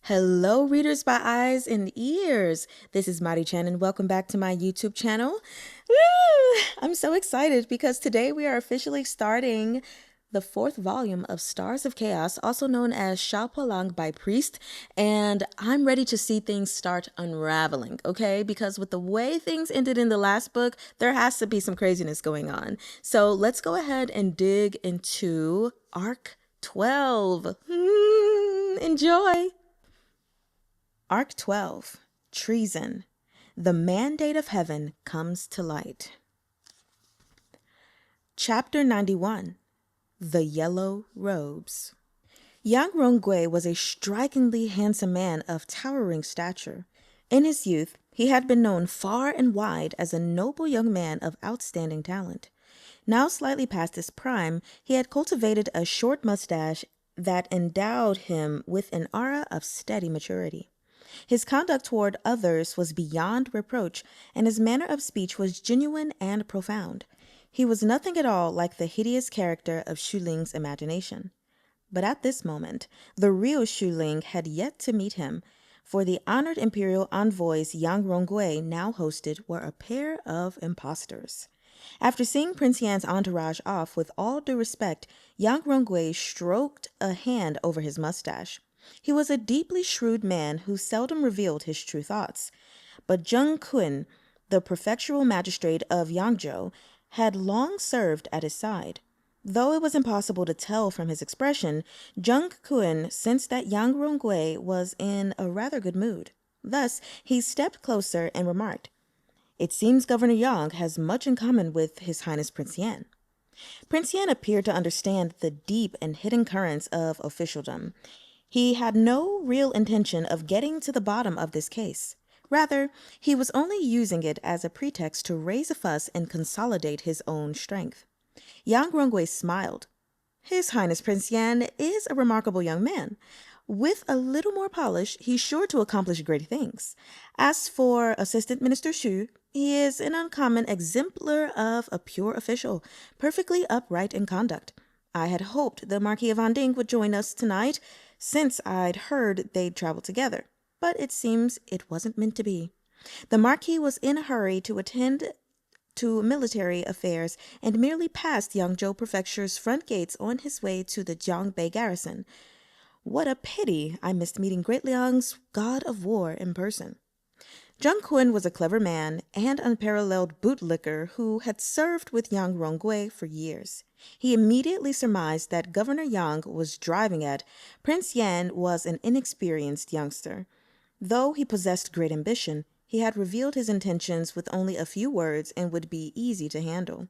Hello, readers by eyes and ears. This is Mari Chan, and welcome back to my YouTube channel. Woo! I'm so excited because today we are officially starting the fourth volume of Stars of Chaos, also known as Xiaopolang by Priest, and I'm ready to see things start unraveling, okay? Because with the way things ended in the last book, there has to be some craziness going on. So let's go ahead and dig into Arc 12. Enjoy! Arc 12, Treason. The Mandate of Heaven Comes to Light. Chapter 91, The Yellow Robes. Yang Rongui was a strikingly handsome man of towering stature. In his youth, he had been known far and wide as a noble young man of outstanding talent. Now slightly past his prime, he had cultivated a short mustache that endowed him with an aura of steady maturity. His conduct toward others was beyond reproach, and his manner of speech was genuine and profound. He was nothing at all like the hideous character of Xu Ling's imagination. But at this moment, the real Xu Ling had yet to meet him, for the honored imperial envoys Yang Rongui now hosted were a pair of impostors. After seeing Prince Yan's entourage off with all due respect, Yang Rongui stroked a hand over his mustache. He was a deeply shrewd man who seldom revealed his true thoughts. But Zheng Kun, the prefectural magistrate of Yangzhou, had long served at his side. Though it was impossible to tell from his expression, Zheng Kun sensed that Yang Rongui was in a rather good mood. Thus, he stepped closer and remarked, "It seems Governor Yang has much in common with His Highness Prince Yan." Prince Yan appeared to understand the deep and hidden currents of officialdom. He had no real intention of getting to the bottom of this case. Rather, he was only using it as a pretext to raise a fuss and consolidate his own strength. Yang Rongui smiled. "His Highness Prince Yan is a remarkable young man. With a little more polish, he's sure to accomplish great things. As for Assistant Minister Xu, he is an uncommon exemplar of a pure official, perfectly upright in conduct. I had hoped the Marquis of Anding would join us tonight, since I'd heard they'd travel together, but it seems it wasn't meant to be. The Marquis was in a hurry to attend to military affairs and merely passed Yangzhou Prefecture's front gates on his way to the Jiangbei garrison. What a pity I missed meeting Great Liang's god of war in person." Zheng Kun was a clever man and unparalleled bootlicker who had served with Yang Rongui for years. He immediately surmised that Governor Yang was driving at Prince Yan was an inexperienced youngster. Though he possessed great ambition, he had revealed his intentions with only a few words and would be easy to handle.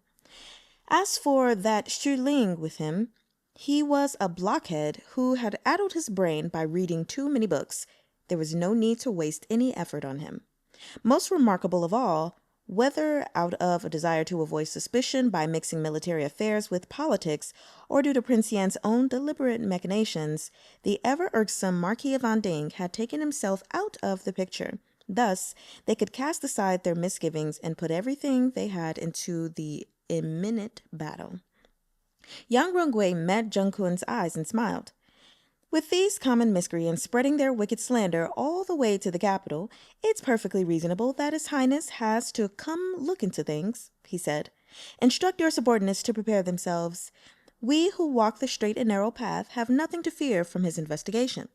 As for that Xu Ling with him, he was a blockhead who had addled his brain by reading too many books. There was no need to waste any effort on him. Most remarkable of all, whether out of a desire to avoid suspicion by mixing military affairs with politics, or due to Prince Yan's own deliberate machinations, the ever-irksome Marquis of Anding had taken himself out of the picture. Thus, they could cast aside their misgivings and put everything they had into the imminent battle. Yang Rongui met Zheng Kun's eyes and smiled. "With these common miscreants spreading their wicked slander all the way to the capital, it's perfectly reasonable that His Highness has to come look into things," he said. "Instruct your subordinates to prepare themselves. We who walk the straight and narrow path have nothing to fear from his investigation."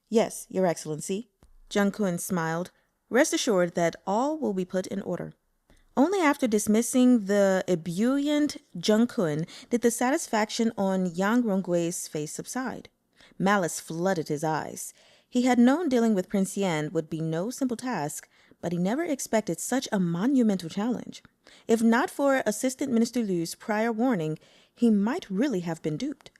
"Yes, Your Excellency," Zheng Kun smiled. "Rest assured that all will be put in order." Only after dismissing the ebullient Zheng Kun did the satisfaction on Yang Rongui's face subside. Malice flooded his eyes. He had known dealing with Prince Yan would be no simple task, but he never expected such a monumental challenge. If not for Assistant Minister Liu's prior warning, he might really have been duped.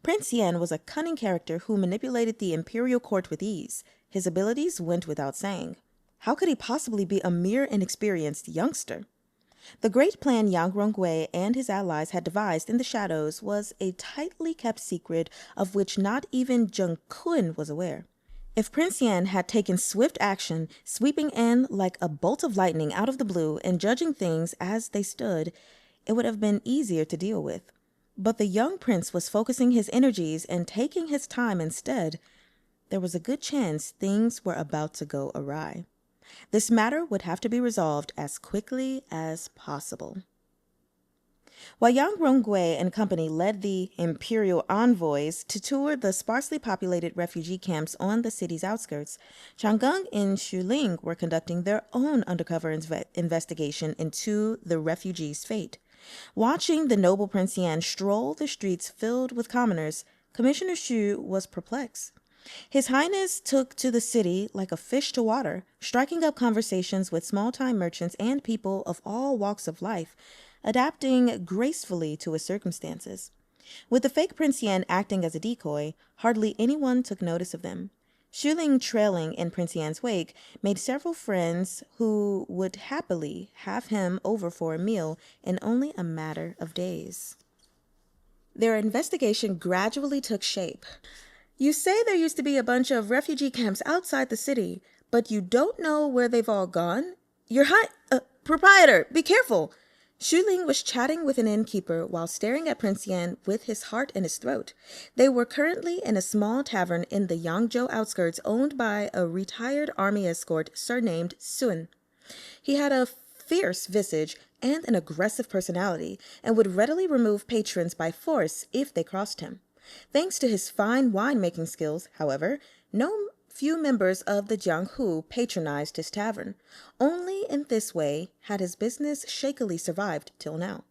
Prince Yan was a cunning character who manipulated the imperial court with ease. His abilities went without saying. How could he possibly be a mere inexperienced youngster? The great plan Yang Rongui and his allies had devised in the shadows was a tightly kept secret of which not even Zheng Kun was aware. If Prince Yan had taken swift action, sweeping in like a bolt of lightning out of the blue and judging things as they stood, it would have been easier to deal with. But the young prince was focusing his energies and taking his time instead. there was a good chance things were about to go awry. This matter would have to be resolved as quickly as possible. While Yang Rongui and company led the imperial envoys to tour the sparsely populated refugee camps on the city's outskirts, Chang'e and Xuling were conducting their own undercover investigation into the refugees' fate. Watching the noble Prince Yan stroll the streets filled with commoners, Commissioner Xu was perplexed. His Highness took to the city like a fish to water, striking up conversations with small-time merchants and people of all walks of life, adapting gracefully to his circumstances. With the fake Prince Yan acting as a decoy, hardly anyone took notice of them. Xuling, trailing in Prince Yan's wake, made several friends who would happily have him over for a meal in only a matter of days. Their investigation gradually took shape. You say there used to be a bunch of refugee camps outside the city, but you don't know where they've all gone? Proprietor, be careful! Xuling was chatting with an innkeeper while staring at Prince Yan with his heart in his throat. They were currently in a small tavern in the Yangzhou outskirts owned by a retired army escort surnamed Sun. He had a fierce visage and an aggressive personality and would readily remove patrons by force if they crossed him. Thanks to his fine wine-making skills, however, no few members of the Jianghu patronized his tavern. Only in this way had his business shakily survived till now.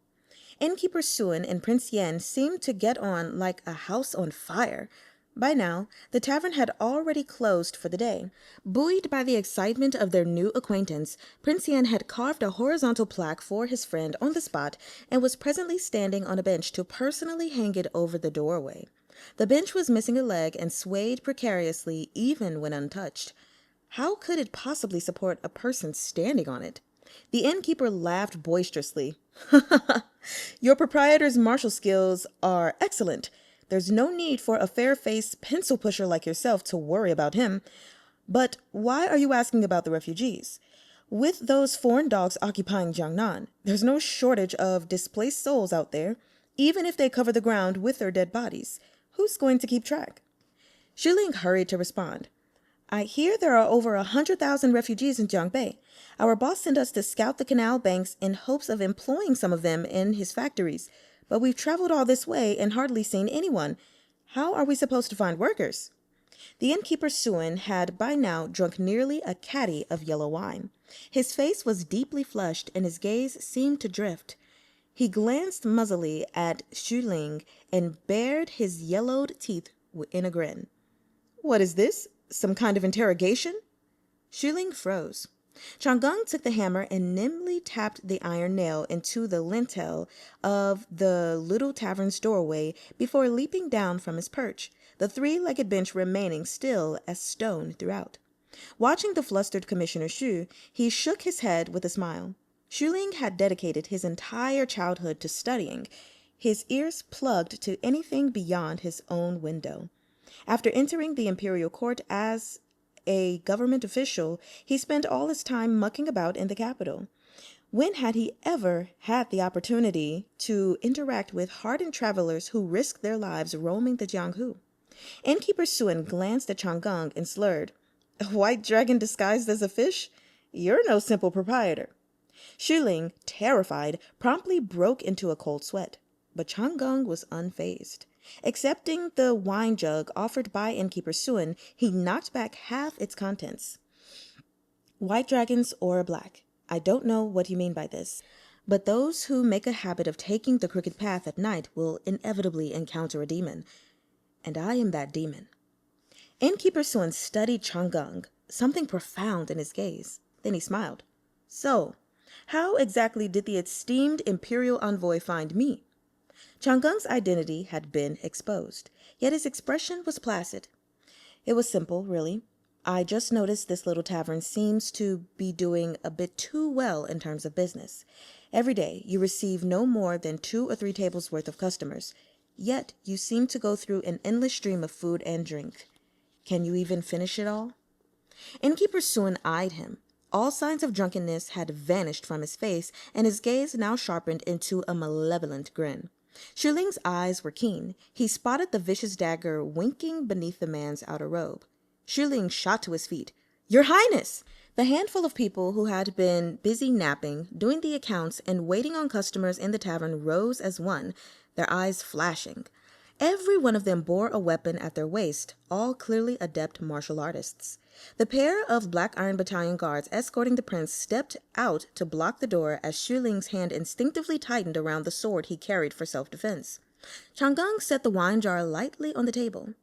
Innkeeper Sun and Prince Yan seemed to get on like a house on fire. By now, the tavern had already closed for the day. Buoyed by the excitement of their new acquaintance, Prince Yan had carved a horizontal plaque for his friend on the spot and was presently standing on a bench to personally hang it over the doorway. The bench was missing a leg and swayed precariously even when untouched. How could it possibly support a person standing on it? The innkeeper laughed boisterously. Your proprietor's martial skills are excellent. There's no need for a fair-faced pencil pusher like yourself to worry about him. But why are you asking about the refugees? With those foreign dogs occupying Jiangnan, there's no shortage of displaced souls out there, even if they cover the ground with their dead bodies. Who's going to keep track? Xuling hurried to respond. I hear there are over 100,000 refugees in Jiangbei. Our boss sent us to scout the canal banks in hopes of employing some of them in his factories. But we've traveled all this way and hardly seen anyone. How are we supposed to find workers? The innkeeper Sun had by now drunk nearly a caddy of yellow wine. His face was deeply flushed and his gaze seemed to drift. He glanced muzzily at Xuling and bared his yellowed teeth in a grin. What is this? Some kind of interrogation? Xuling froze. Chang'e took the hammer and nimbly tapped the iron nail into the lintel of the little tavern's doorway before leaping down from his perch, the three-legged bench remaining still as stone throughout. Watching the flustered Commissioner Xu, he shook his head with a smile. Xuling had dedicated his entire childhood to studying, his ears plugged to anything beyond his own window. After entering the imperial court as a government official, he spent all his time mucking about in the capital. When had he ever had the opportunity to interact with hardened travelers who risked their lives roaming the Jianghu? Innkeeper Sun glanced at Chang'e and slurred, A white dragon disguised as a fish? You're no simple proprietor. Xuling, terrified, promptly broke into a cold sweat, but Chang'e was unfazed. Accepting the wine jug offered by innkeeper Sun, he knocked back half its contents. White dragons or black, I don't know what you mean by this, but those who make a habit of taking the crooked path at night will inevitably encounter a demon, and I am that demon. Innkeeper Sun studied Chang'e, something profound in his gaze. Then he smiled. So, how exactly did the esteemed imperial envoy find me? Chang'e's identity had been exposed, yet his expression was placid. It was simple, really. I just noticed this little tavern seems to be doing a bit too well in terms of business. Every day you receive no more than 2 or 3 tables worth of customers, yet you seem to go through an endless stream of food and drink. Can you even finish it all? Innkeeper Sun eyed him. All signs of drunkenness had vanished from his face, and his gaze now sharpened into a malevolent grin. Xuling's eyes were keen. He spotted the vicious dagger winking beneath the man's outer robe. Ling shot to his feet. "Your Highness!" The handful of people who had been busy napping, doing the accounts, and waiting on customers in the tavern rose as one, their eyes flashing. Every one of them bore a weapon at their waist, all clearly adept martial artists. The pair of Black Iron Battalion guards escorting the prince stepped out to block the door as Ling's hand instinctively tightened around the sword he carried for self-defense. Chang'e set the wine jar lightly on the table.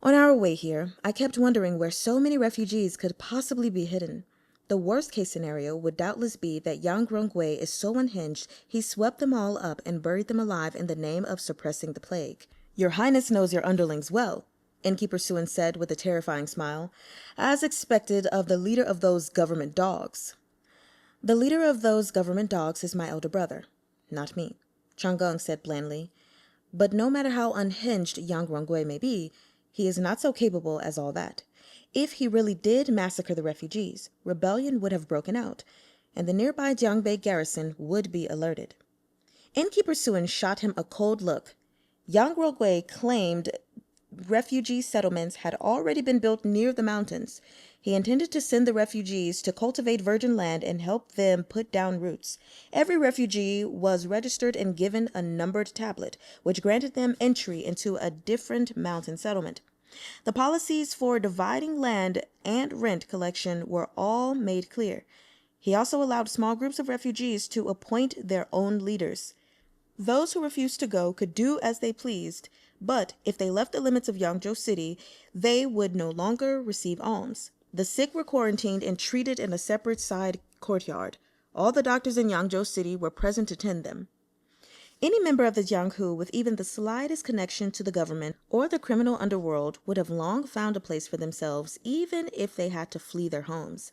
"On our way here, I kept wondering where so many refugees could possibly be hidden. The worst-case scenario would doubtless be that Yang Rongwei is so unhinged he swept them all up and buried them alive in the name of suppressing the plague." "Your Highness knows your underlings well," Innkeeper Suen said with a terrifying smile, "as expected of the leader of those government dogs." "The leader of those government dogs is my elder brother, not me," Chang'e said blandly. "But no matter how unhinged Yang Rongwei may be, he is not so capable as all that. If he really did massacre the refugees, rebellion would have broken out, and the nearby Jiangbei garrison would be alerted." Innkeeper Suen shot him a cold look. Yang Rongwei claimed refugee settlements had already been built near the mountains. He intended to send the refugees to cultivate virgin land and help them put down roots. Every refugee was registered and given a numbered tablet, which granted them entry into a different mountain settlement. The policies for dividing land and rent collection were all made clear. He also allowed small groups of refugees to appoint their own leaders. Those who refused to go could do as they pleased, but if they left the limits of Yangzhou City, they would no longer receive alms. The sick were quarantined and treated in a separate side courtyard. All the doctors in Yangzhou City were present to tend them. Any member of the Jianghu with even the slightest connection to the government or the criminal underworld would have long found a place for themselves, even if they had to flee their homes.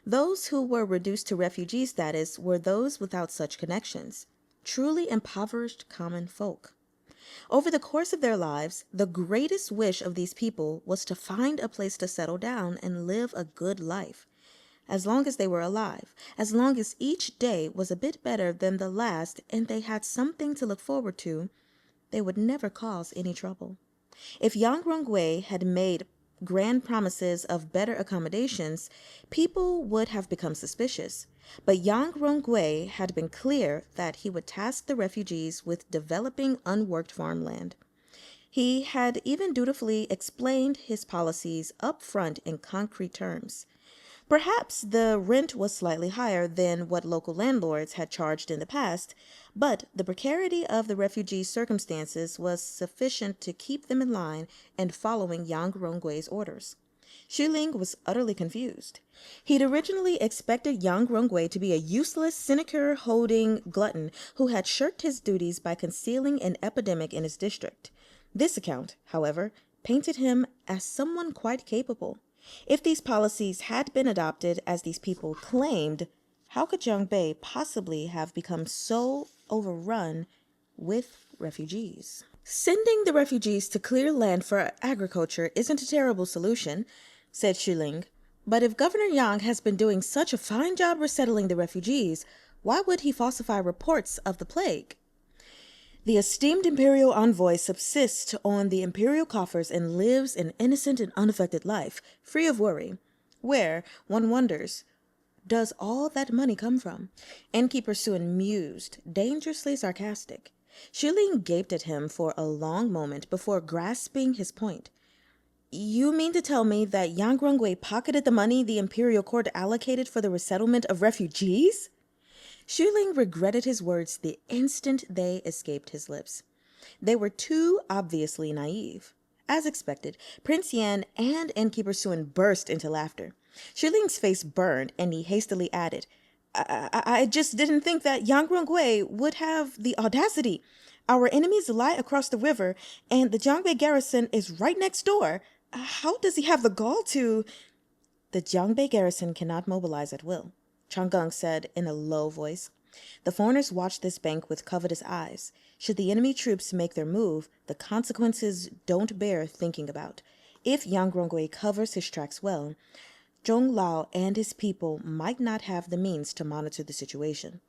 Those who were reduced to refugee status were those without such connections, truly impoverished common folk. Over the course of their lives, the greatest wish of these people was to find a place to settle down and live a good life. As long as they were alive, as long as each day was a bit better than the last and they had something to look forward to, they would never cause any trouble. If Yang Rongwei had made grand promises of better accommodations, people would have become suspicious. But Yang Rongwei had been clear that he would task the refugees with developing unworked farmland. He had even dutifully explained his policies up front in concrete terms. Perhaps the rent was slightly higher than what local landlords had charged in the past, but the precarity of the refugees' circumstances was sufficient to keep them in line and following Yang Rongwei's orders. Ling was utterly confused. He'd originally expected Yang Rongwei to be a useless, sinecure-holding glutton who had shirked his duties by concealing an epidemic in his district. This account, however, painted him as someone quite capable. If these policies had been adopted as these people claimed, how could Jiangbei possibly have become so overrun with refugees? "Sending the refugees to clear land for agriculture isn't a terrible solution," said Ling. "But if Governor Yang has been doing such a fine job resettling the refugees, why would he falsify reports of the plague? The esteemed imperial envoy subsists on the imperial coffers and lives an innocent and unaffected life, free of worry. Where, one wonders, does all that money come from?" Innkeeper Suen mused, dangerously sarcastic. Ling gaped at him for a long moment before grasping his point. "You mean to tell me that Yang Rongwei pocketed the money the imperial court allocated for the resettlement of refugees?" Ling regretted his words the instant they escaped his lips. They were too obviously naive. As expected, Prince Yan and Innkeeper Suen burst into laughter. Ling's face burned, and he hastily added, I just didn't think that Yang Rongwei would have the audacity. Our enemies lie across the river, and the Jiangbei garrison is right next door. How does he have the gall to—" "The Jiangbei garrison cannot mobilize at will," Chang'e said in a low voice. "The foreigners watch this bank with covetous eyes. Should the enemy troops make their move, the consequences don't bear thinking about. If Yang Rongwei covers his tracks well, Zhong Lao and his people might not have the means to monitor the situation."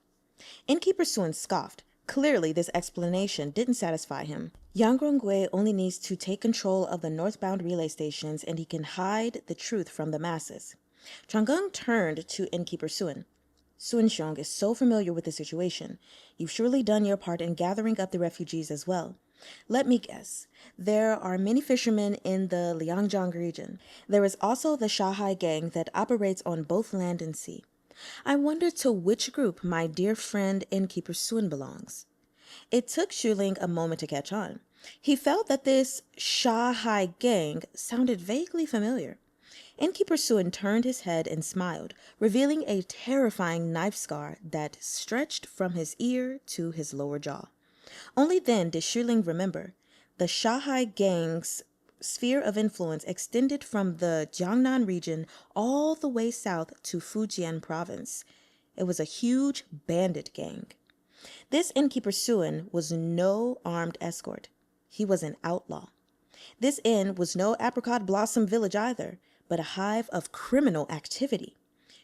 Innkeeper Suen scoffed. Clearly, this explanation didn't satisfy him. Yang Rongwei only needs to take control of the northbound relay stations and he can hide the truth from the masses. Chang'eng turned to innkeeper Sun. Sun Xiong is so familiar with the situation. You've surely done your part in gathering up the refugees as well. Let me guess. There are many fishermen in the Liangjiang region. There is also the Shanghai gang that operates on both land and sea. I wonder to which group my dear friend innkeeper Sun belongs. It took Shuling a moment to catch on. He felt that this Shanghai gang sounded vaguely familiar. Innkeeper Sun turned his head and smiled, revealing a terrifying knife scar that stretched from his ear to his lower jaw. Only then did Shuling remember. The Shanghai gang's sphere of influence extended from the Jiangnan region all the way south to Fujian province. It was a huge bandit gang. This innkeeper Sun was no armed escort. He was an outlaw. This inn was no apricot blossom village either, but a hive of criminal activity.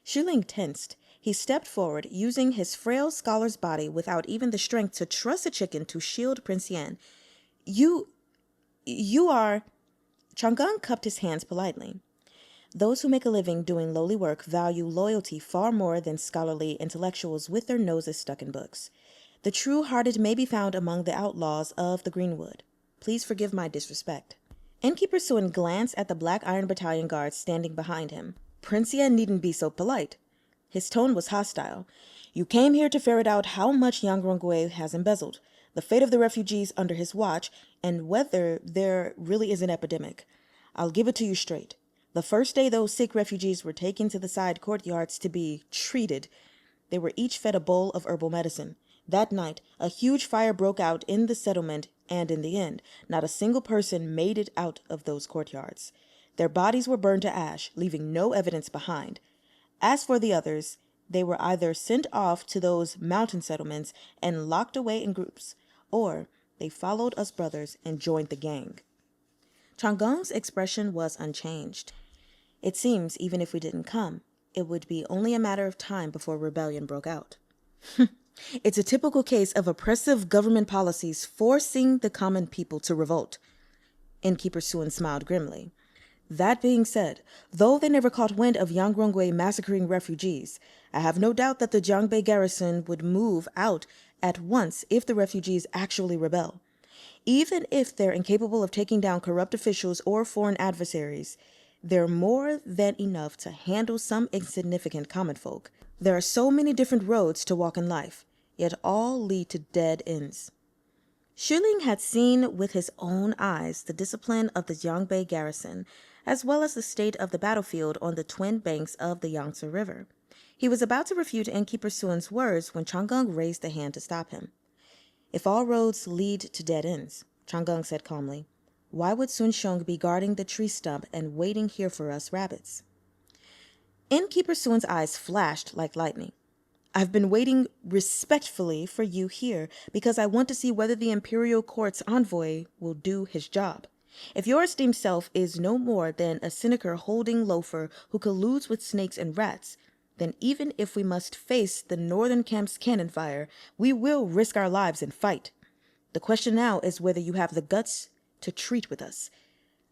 Shuling tensed. He stepped forward, using his frail scholar's body without even the strength to truss a chicken to shield Prince Yan. You are... Chang'eng cupped his hands politely. Those who make a living doing lowly work value loyalty far more than scholarly intellectuals with their noses stuck in books. The true-hearted may be found among the outlaws of the Greenwood. Please forgive my disrespect. Innkeeper Sun glanced at the Black Iron Battalion guards standing behind him. Prince Yan needn't be so polite. His tone was hostile. You came here to ferret out how much Yang Rongwei has embezzled, the fate of the refugees under his watch, and whether there really is an epidemic. I'll give it to you straight. The first day those sick refugees were taken to the side courtyards to be treated, they were each fed a bowl of herbal medicine. That night, a huge fire broke out in the settlement, and in the end, not a single person made it out of those courtyards. Their bodies were burned to ash, leaving no evidence behind. As for the others, they were either sent off to those mountain settlements and locked away in groups, or they followed us brothers and joined the gang. Chang'eng's expression was unchanged. It seems even if we didn't come, it would be only a matter of time before rebellion broke out. It's a typical case of oppressive government policies forcing the common people to revolt. Innkeeper Sun smiled grimly. That being said, though they never caught wind of Yang Rongwei massacring refugees, I have no doubt that the Jiangbei garrison would move out at once if the refugees actually rebel. Even if they're incapable of taking down corrupt officials or foreign adversaries, they're more than enough to handle some insignificant common folk. There are so many different roads to walk in life, yet all lead to dead ends. Shuling had seen with his own eyes the discipline of the Jiangbei garrison, as well as the state of the battlefield on the twin banks of the Yangtze River. He was about to refute Innkeeper Sun's words when Chang'eng raised a hand to stop him. If all roads lead to dead ends, Chang'eng said calmly, why would Sun Xiong be guarding the tree stump and waiting here for us rabbits? Innkeeper Sun's eyes flashed like lightning. I've been waiting respectfully for you here because I want to see whether the imperial court's envoy will do his job. If your esteemed self is no more than a sinister-holding loafer who colludes with snakes and rats, then even if we must face the northern camp's cannon fire, we will risk our lives and fight. The question now is whether you have the guts to treat with us.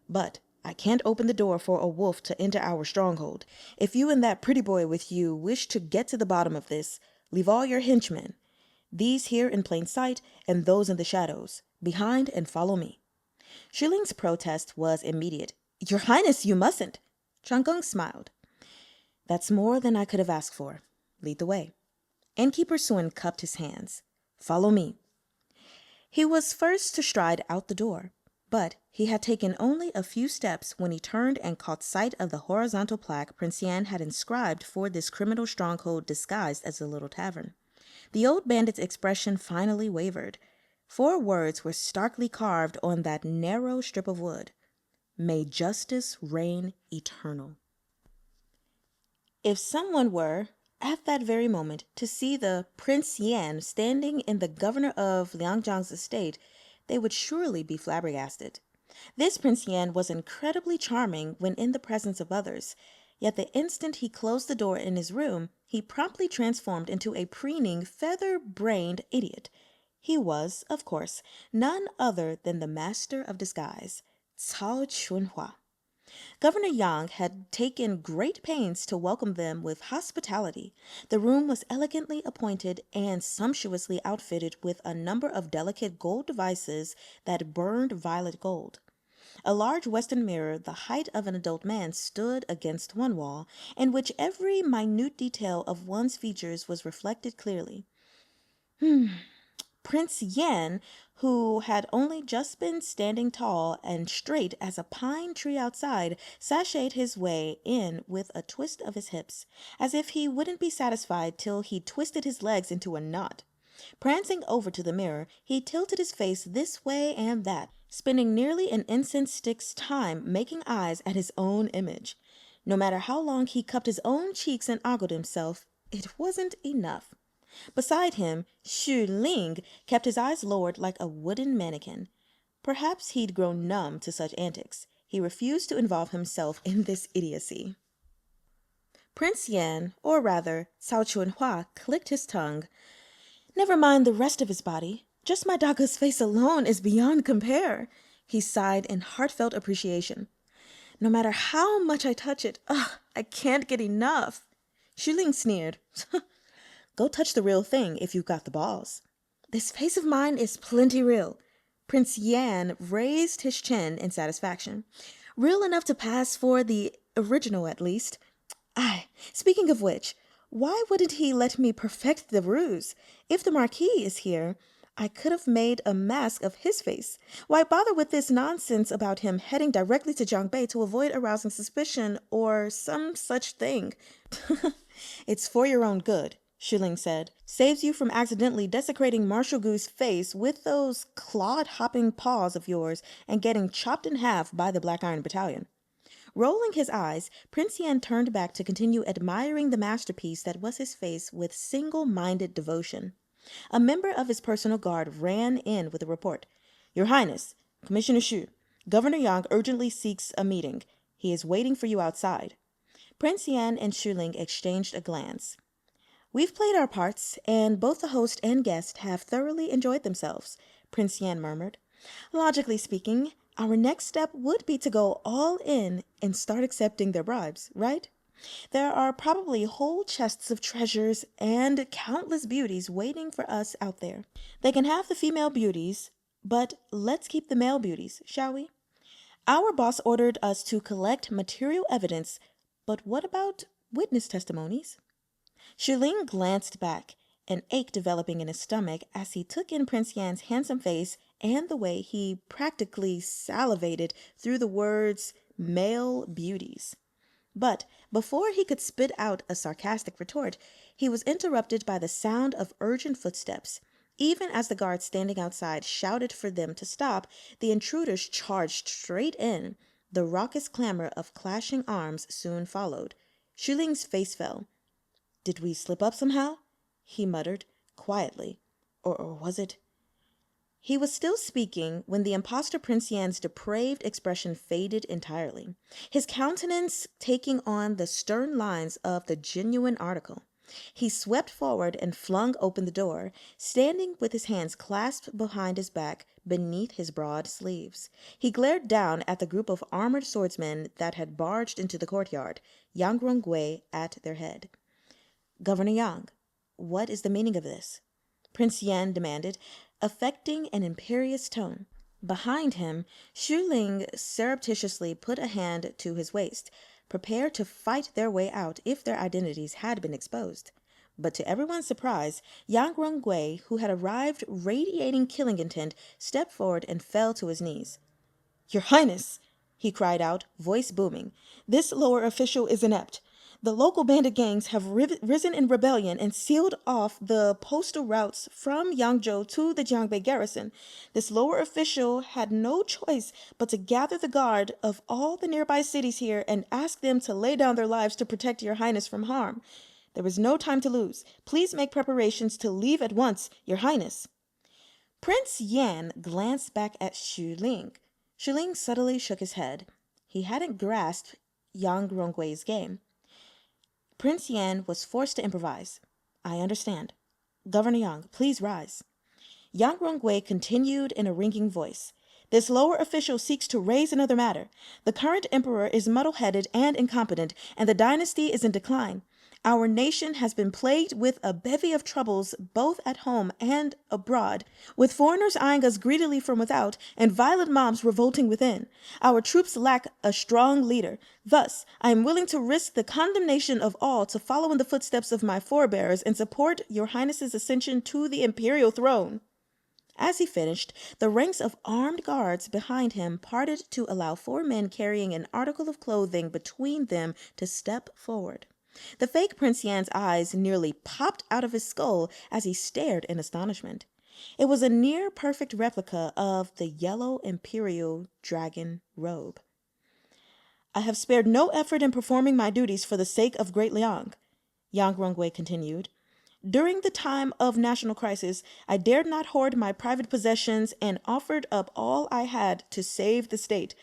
But I can't open the door for a wolf to enter our stronghold. If you and that pretty boy with you wish to get to the bottom of this, leave all your henchmen, these here in plain sight and those in the shadows, behind and follow me. Shiling's protest was immediate. Your Highness, you mustn't. Chang'eng smiled. That's more than I could have asked for. Lead the way. Innkeeper Sun cupped his hands. Follow me. He was first to stride out the door, but he had taken only a few steps when he turned and caught sight of the horizontal plaque Prince Yan had inscribed for this criminal stronghold disguised as a little tavern. The old bandit's expression finally wavered. 4 words were starkly carved on that narrow strip of wood. May justice reign eternal. If someone were, at that very moment, to see the Prince Yan standing in the governor of Liangjiang's estate, they would surely be flabbergasted. This Prince Yan was incredibly charming when in the presence of others, yet the instant he closed the door in his room, he promptly transformed into a preening, feather-brained idiot. He was, of course, none other than the master of disguise, Cao Chunhua. Governor Yang had taken great pains to welcome them with hospitality. The room was elegantly appointed and sumptuously outfitted with a number of delicate gold devices that burned violet gold. A large Western mirror, the height of an adult man, stood against one wall, in which every minute detail of one's features was reflected clearly. Prince Yan, who had only just been standing tall and straight as a pine tree outside, sashayed his way in with a twist of his hips, as if he wouldn't be satisfied till he twisted his legs into a knot. Prancing over to the mirror, he tilted his face this way and that, spending nearly an incense stick's time making eyes at his own image. No matter how long he cupped his own cheeks and ogled himself, it wasn't enough. Beside him, Xu Ling kept his eyes lowered like a wooden mannequin. Perhaps he'd grown numb to such antics. He refused to involve himself in this idiocy. Prince Yan, or rather, Cao Chunhua, clicked his tongue. Never mind the rest of his body. Just my daga's face alone is beyond compare. He sighed in heartfelt appreciation. No matter how much I touch it, I can't get enough. Xu Ling sneered. Go touch the real thing if you've got the balls. This face of mine is plenty real. Prince Yan raised his chin in satisfaction. Real enough to pass for the original, at least. Speaking of which, why wouldn't he let me perfect the ruse? If the Marquis is here, I could have made a mask of his face. Why bother with this nonsense about him heading directly to Jiangbei to avoid arousing suspicion or some such thing? It's for your own good, Xu Ling said. Saves you from accidentally desecrating Marshal Gu's face with those clod-hopping paws of yours and getting chopped in half by the Black Iron Battalion. Rolling his eyes, Prince Yan turned back to continue admiring the masterpiece that was his face with single-minded devotion. A member of his personal guard ran in with a report. Your Highness, Commissioner Xu, Governor Yang urgently seeks a meeting. He is waiting for you outside. Prince Yan and Xu Ling exchanged a glance. We've played our parts, and both the host and guest have thoroughly enjoyed themselves, Prince Yan murmured. Logically speaking, our next step would be to go all in and start accepting their bribes, right? There are probably whole chests of treasures and countless beauties waiting for us out there. They can have the female beauties, but let's keep the male beauties, shall we? Our boss ordered us to collect material evidence, but what about witness testimonies? Xu Ling glanced back, an ache developing in his stomach as he took in Prince Yan's handsome face and the way he practically salivated through the words male beauties. But before he could spit out a sarcastic retort, he was interrupted by the sound of urgent footsteps. Even as the guards standing outside shouted for them to stop, the intruders charged straight in. The raucous clamor of clashing arms soon followed. Xu Ling's face fell. Did we slip up somehow? He muttered, quietly. Or was it? He was still speaking when the impostor Prince Yan's depraved expression faded entirely, his countenance taking on the stern lines of the genuine article. He swept forward and flung open the door, standing with his hands clasped behind his back beneath his broad sleeves. He glared down at the group of armored swordsmen that had barged into the courtyard, Yang Rongwei at their head. Governor Yang, what is the meaning of this? Prince Yan demanded, affecting an imperious tone. Behind him, Xu Ling surreptitiously put a hand to his waist, prepared to fight their way out if their identities had been exposed. But to everyone's surprise, Yang Rongwei, who had arrived radiating killing intent, stepped forward and fell to his knees. Your Highness, he cried out, voice booming, this lower official is inept. The local bandit gangs have risen in rebellion and sealed off the postal routes from Yangzhou to the Jiangbei garrison. This lower official had no choice but to gather the guard of all the nearby cities here and ask them to lay down their lives to protect your Highness from harm. There is no time to lose. Please make preparations to leave at once, your Highness. Prince Yan glanced back at Xu Ling. Xu Ling subtly shook his head. He hadn't grasped Yang Rongwei's game. Prince Yan was forced to improvise. I understand. Governor Yang, please rise. Yang Rongwei continued in a ringing voice. This lower official seeks to raise another matter. The current emperor is muddle-headed and incompetent, and the dynasty is in decline. Our nation has been plagued with a bevy of troubles both at home and abroad, with foreigners eyeing us greedily from without and violent mobs revolting within. Our troops lack a strong leader. Thus, I am willing to risk the condemnation of all to follow in the footsteps of my forebears and support your highness's ascension to the imperial throne. As he finished, the ranks of armed guards behind him parted to allow 4 men carrying an article of clothing between them to step forward. The fake Prince Yan's eyes nearly popped out of his skull as he stared in astonishment. It was a near-perfect replica of the yellow imperial dragon robe. I have spared no effort in performing my duties for the sake of Great Liang, Yang Rongwei continued. During the time of national crisis, I dared not hoard my private possessions and offered up all I had to save the state.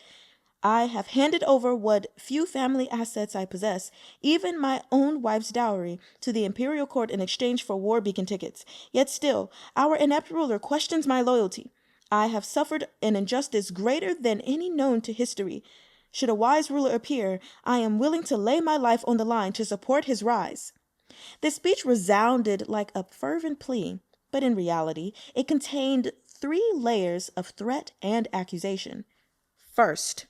I have handed over what few family assets I possess, even my own wife's dowry, to the imperial court in exchange for war beacon tickets. Yet still, our inept ruler questions my loyalty. I have suffered an injustice greater than any known to history. Should a wise ruler appear, I am willing to lay my life on the line to support his rise. This speech resounded like a fervent plea, but in reality, it contained 3 layers of threat and accusation. First,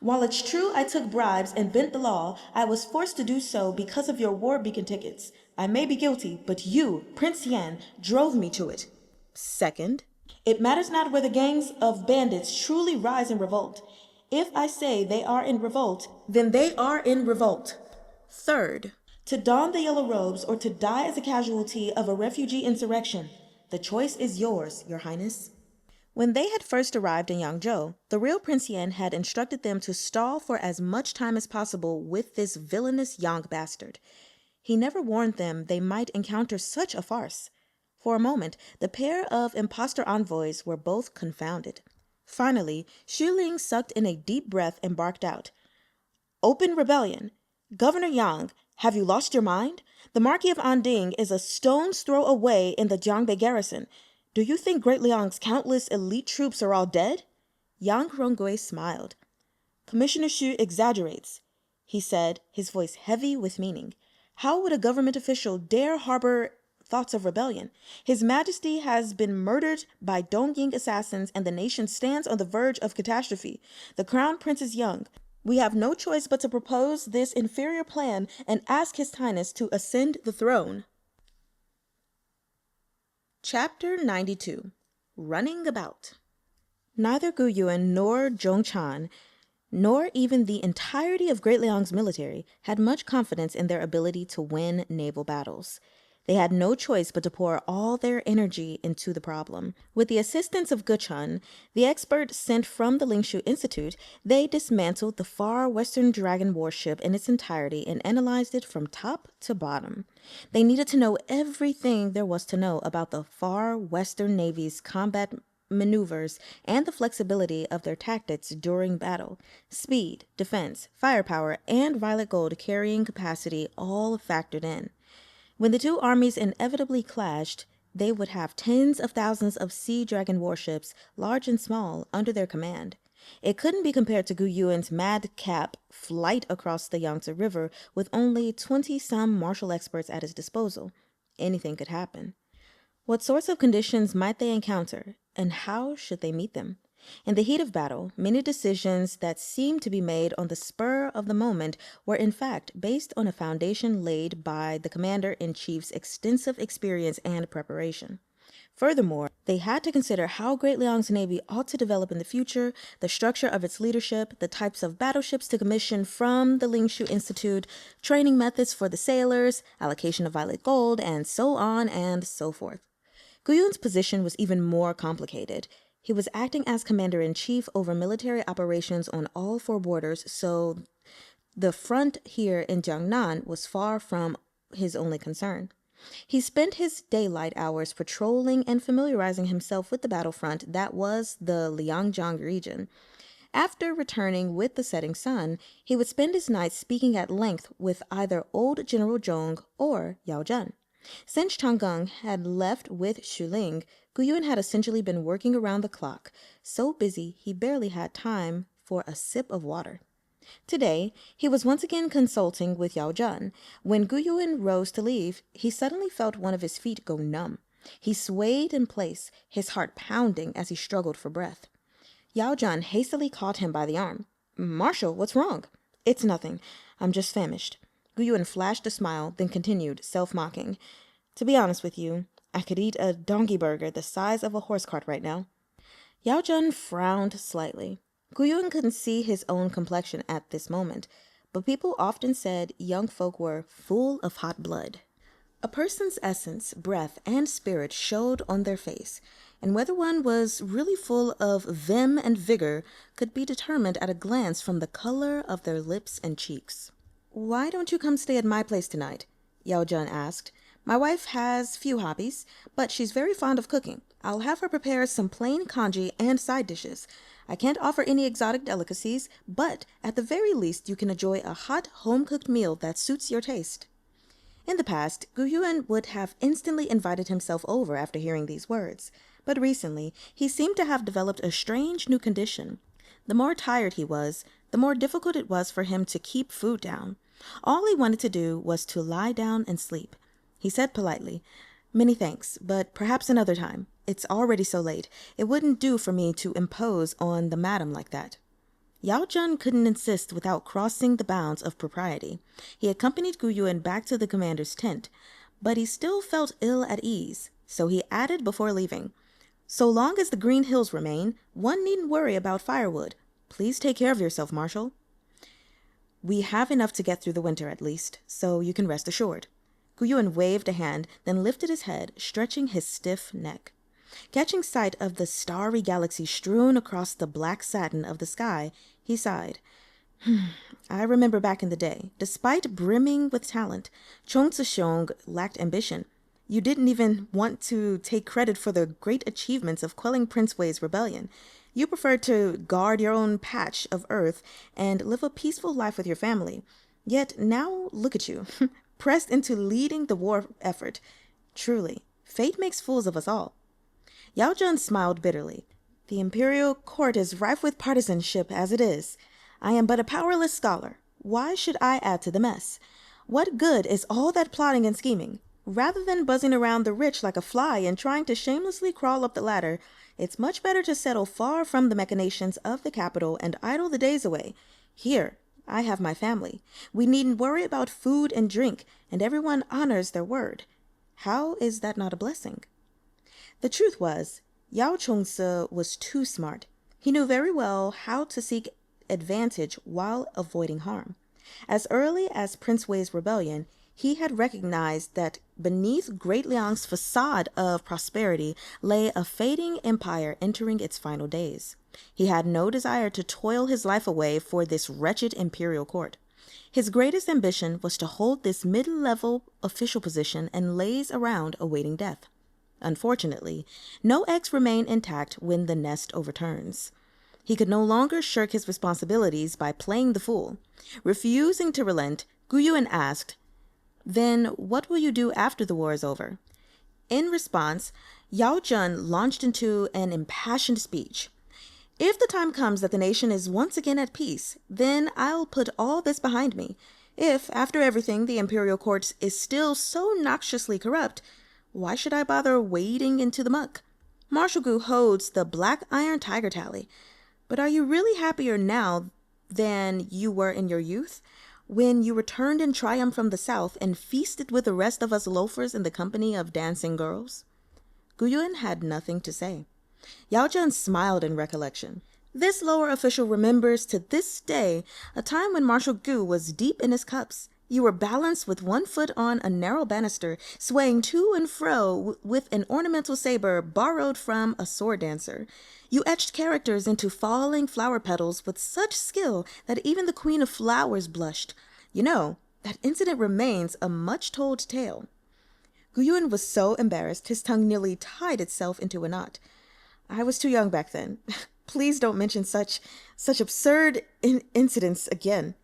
while it's true I took bribes and bent the law, I was forced to do so because of your war beacon tickets. I may be guilty, but you, Prince Yan, drove me to it. Second, it matters not whether gangs of bandits truly rise in revolt. If I say they are in revolt, then they are in revolt. Third, to don the yellow robes or to die as a casualty of a refugee insurrection. The choice is yours, Your Highness. When they had first arrived in Yangzhou, the real Prince Yan had instructed them to stall for as much time as possible with this villainous Yang bastard. He never warned them they might encounter such a farce. For a moment, the pair of impostor envoys were both confounded. Finally, Xu Ling sucked in a deep breath and barked out, "Open rebellion! Governor Yang, have you lost your mind? The Marquis of Anding is a stone's throw away in the Jiangbei garrison. Do you think Great Liang's countless elite troops are all dead?" Yang Rongwei smiled. "Commissioner Xu exaggerates," he said, his voice heavy with meaning. "How would a government official dare harbor thoughts of rebellion? His Majesty has been murdered by Dongying assassins and the nation stands on the verge of catastrophe. The Crown Prince is young. We have no choice but to propose this inferior plan and ask His Highness to ascend the throne." Chapter 92. Running About. Neither Gu Yuan nor Zhong Chan, nor even the entirety of Great Liang's military, had much confidence in their ability to win naval battles. They had no choice but to pour all their energy into the problem. With the assistance of Guchun, the expert sent from the Lingshu Institute, they dismantled the far western dragon warship in its entirety and analyzed it from top to bottom. They needed to know everything there was to know about the far western navy's combat maneuvers and the flexibility of their tactics during battle. Speed, defense, firepower, and violet gold carrying capacity all factored in. When the two armies inevitably clashed, they would have tens of thousands of sea dragon warships, large and small, under their command. It couldn't be compared to Gu Yuan's madcap flight across the Yangtze River with only 20-some martial experts at his disposal. Anything could happen. What sorts of conditions might they encounter, and how should they meet them? In the heat of battle, many decisions that seemed to be made on the spur of the moment were in fact based on a foundation laid by the commander-in-chief's extensive experience and preparation. Furthermore, they had to consider how Great Liang's navy ought to develop in the future, the structure of its leadership, the types of battleships to commission from the Lingshu Institute, training methods for the sailors, allocation of violet gold, and so on and so forth. Gu Yun's position was even more complicated. He was acting as commander-in-chief over military operations on all 4 borders, so the front here in Jiangnan was far from his only concern. He spent his daylight hours patrolling and familiarizing himself with the battlefront that was the Liangjiang region. After returning with the setting sun, he would spend his nights speaking at length with either old General Zhong or Yao Zhen. Since Chang'e had left with Xu Ling, Guyun had essentially been working around the clock, so busy he barely had time for a sip of water. Today, he was once again consulting with Yao Jun. When Guyuin rose to leave, he suddenly felt one of his feet go numb. He swayed in place, his heart pounding as he struggled for breath. Yao Jun hastily caught him by the arm. "Marshal, what's wrong?" "It's nothing. I'm just famished." Guyuin flashed a smile, then continued, self-mocking. "To be honest with you, I could eat a donkey burger the size of a horse cart right now." Yao Jun frowned slightly. Guyuin couldn't see his own complexion at this moment, but people often said young folk were full of hot blood. A person's essence, breath, and spirit showed on their face, and whether one was really full of vim and vigor could be determined at a glance from the color of their lips and cheeks. "Why don't you come stay at my place tonight?" Yao Jun asked. "My wife has few hobbies, but she's very fond of cooking. I'll have her prepare some plain congee and side dishes. I can't offer any exotic delicacies, but at the very least you can enjoy a hot, home-cooked meal that suits your taste." In the past, Guyuan would have instantly invited himself over after hearing these words, but recently he seemed to have developed a strange new condition. The more tired he was, the more difficult it was for him to keep food down. All he wanted to do was to lie down and sleep. He said politely, "Many thanks, but perhaps another time. It's already so late. It wouldn't do for me to impose on the madam like that." Yao Jun couldn't insist without crossing the bounds of propriety. He accompanied Guyuan back to the commander's tent, but he still felt ill at ease, so he added before leaving, "So long as the green hills remain, one needn't worry about firewood. Please take care of yourself, Marshal." "We have enough to get through the winter at least, so you can rest assured." Guyuan waved a hand, then lifted his head, stretching his stiff neck. Catching sight of the starry galaxy strewn across the black satin of the sky, he sighed. "I remember back in the day, despite brimming with talent, Chong Tzu-xiong lacked ambition. You didn't even want to take credit for the great achievements of quelling Prince Wei's rebellion. You preferred to guard your own patch of earth and live a peaceful life with your family. Yet now look at you, pressed into leading the war effort. Truly, fate makes fools of us all." Yao Jun smiled bitterly. "The imperial court is rife with partisanship as it is. I am but a powerless scholar. Why should I add to the mess? What good is all that plotting and scheming? Rather than buzzing around the rich like a fly and trying to shamelessly crawl up the ladder, it's much better to settle far from the machinations of the capital and idle the days away. Here, I have my family. We needn't worry about food and drink, and everyone honors their word. How is that not a blessing?" The truth was, Yao Chongse was too smart. He knew very well how to seek advantage while avoiding harm. As early as Prince Wei's rebellion, he had recognized that beneath Great Liang's facade of prosperity lay a fading empire entering its final days. He had no desire to toil his life away for this wretched imperial court. His greatest ambition was to hold this mid-level official position and laze around awaiting death. Unfortunately, no eggs remain intact when the nest overturns. He could no longer shirk his responsibilities by playing the fool. Refusing to relent, Guyuan asked, "Then what will you do after the war is over?" In response, Yao Jun launched into an impassioned speech. "If the time comes that the nation is once again at peace, then I'll put all this behind me. If, after everything, the imperial court is still so noxiously corrupt, why should I bother wading into the muck? Marshal Gu holds the black iron tiger tally. But are you really happier now than you were in your youth, when you returned in triumph from the south and feasted with the rest of us loafers in the company of dancing girls?" Guyuan had nothing to say. Yao Jun smiled in recollection. This lower official remembers to this day a time when Marshal Gu was deep in his cups. You were balanced with one foot on a narrow banister, swaying to and fro with an ornamental saber borrowed from a sword dancer. You etched characters into falling flower petals with such skill that even the Queen of Flowers blushed. You know, that incident remains a much-told tale. Guyuan was so embarrassed his tongue nearly tied itself into a knot. "I was too young back then. Please don't mention such absurd incidents again."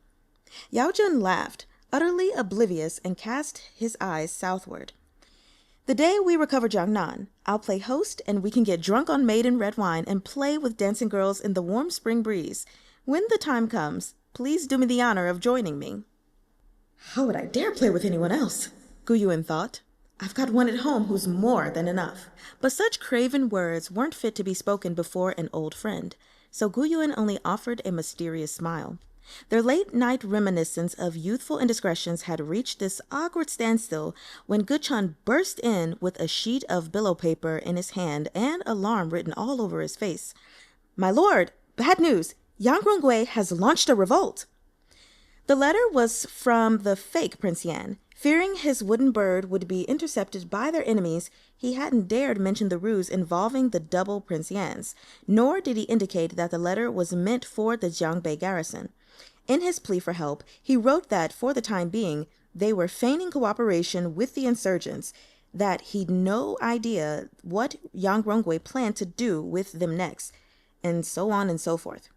Yao Jun laughed, utterly oblivious, and cast his eyes southward. The day we recover Jiangnan, I'll play host and we can get drunk on maiden red wine and play with dancing girls in the warm spring breeze. When the time comes, please do me the honor of joining me." "How would I dare play with anyone else?" Gu Yuan thought. "I've got one at home who's more than enough." But such craven words weren't fit to be spoken before an old friend, so Gu Yuan only offered a mysterious smile. Their late-night reminiscence of youthful indiscretions had reached this awkward standstill when Guchun burst in with a sheet of billow paper in his hand and alarm written all over his face. "My lord, bad news! Yang Rongwei has launched a revolt." The letter was from the fake Prince Yan. Fearing his wooden bird would be intercepted by their enemies, he hadn't dared mention the ruse involving the double Prince Yans, nor did he indicate that the letter was meant for the Jiangbei garrison. In his plea for help, he wrote that, for the time being, they were feigning cooperation with the insurgents, that he'd no idea what Yang Rongwei planned to do with them next, and so on and so forth.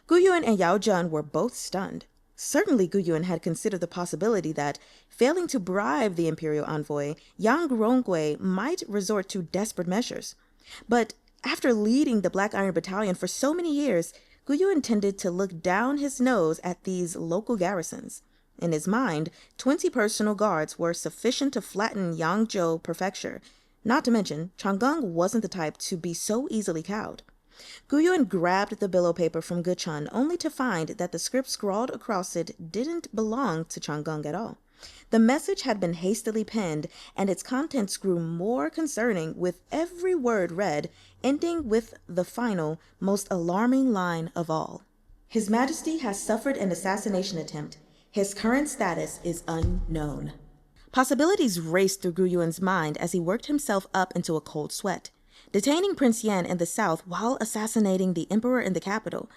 Gu Yuan and Yao Zhen were both stunned. Certainly Gu Yuan had considered the possibility that, failing to bribe the imperial envoy, Yang Rongwei might resort to desperate measures. But after leading the Black Iron Battalion for so many years, Gu Yuan tended to look down his nose at these local garrisons. In his mind, 20 personal guards were sufficient to flatten Yangzhou Prefecture. Not to mention, Chang'an wasn't the type to be so easily cowed. Gu Yuan grabbed the billow paper from Guchun only to find that the script scrawled across it didn't belong to Chang'an at all. The message had been hastily penned, and its contents grew more concerning with every word read, ending with the final, most alarming line of all. "His Majesty has suffered an assassination attempt. His current status is unknown." Possibilities raced through Gu Yuan's mind as he worked himself up into a cold sweat. Detaining Prince Yan in the south while assassinating the emperor in the capital.